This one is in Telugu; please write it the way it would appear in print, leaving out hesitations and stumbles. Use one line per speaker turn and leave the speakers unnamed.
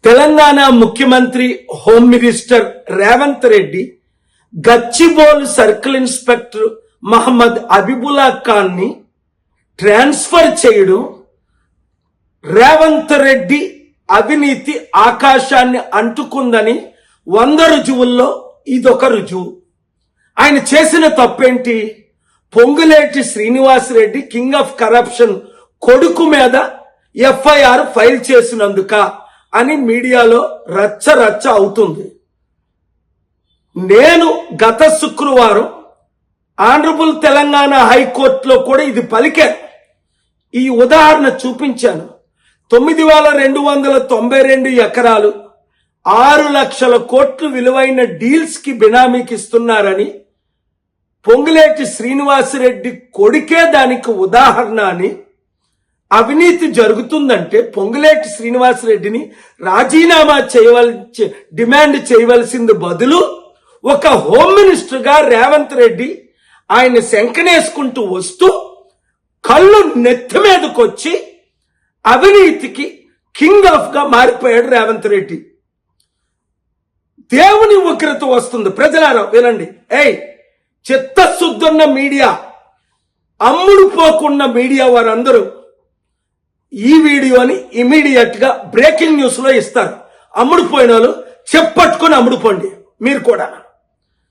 తెలంగాణ ముఖ్యమంత్రి home minister Revanth Reddy Gachibowli circle inspector Mohammed Abibulla Khan ని ట్రాన్స్ఫర్ చేయడం రేవంత్ రెడ్డి అవినీతి ఆకాశాన్ని అంటుకుందని 100 రుజువుల్లో ఇదొక రుజువు. ఆయన చేసిన తప్పేంటి? Ponguleti Srinivasa Reddy king of corruption కొడుకు మీద ఎఫ్ఐఆర్ ఫైల్ చేసినందుక అని మీడియాలో రచ్చ రచ్చ అవుతుంది. నేను గత శుక్రవారం ఆనరబుల్ తెలంగాణ హైకోర్టులో కూడా ఇది పలికే ఈ ఉదాహరణ చూపించాను. 9,292 ఎకరాలు 6 లక్షల కోట్లు విలువైన డీల్స్ కి బినామీకి ఇస్తున్నారని పొంగులేటి శ్రీనివాసరెడ్డి కొడుకే దానికి ఉదాహరణ అని, అవినీతి జరుగుతుందంటే పొంగులేటి శ్రీనివాసరెడ్డిని రాజీనామా డిమాండ్ చేయవలసింది బదులు ఒక హోమ్ మినిస్టర్ గా రేవంత్ రెడ్డి ఆయన శంకనేసుకుంటూ వస్తూ కళ్ళు నెత్తి మీదకొచ్చి అవినీతికి కింగ్ ఆఫ్ గా మారిపోయాడు రేవంత్ రెడ్డి. దేవుని ఉగ్రత వస్తుంది. ప్రజలారా వినండి. చిత్తశుద్ధున్న మీడియా, అమ్ముడు పోకున్న మీడియా వారందరూ ఈ వీడియోని ఇమీడియట్ గా బ్రేకింగ్ న్యూస్ లో ఇస్తారు. అమ్ముడు పోయిన వాళ్ళు చెప్పట్టుకుని అమ్ముడుపోండి మీరు కూడా.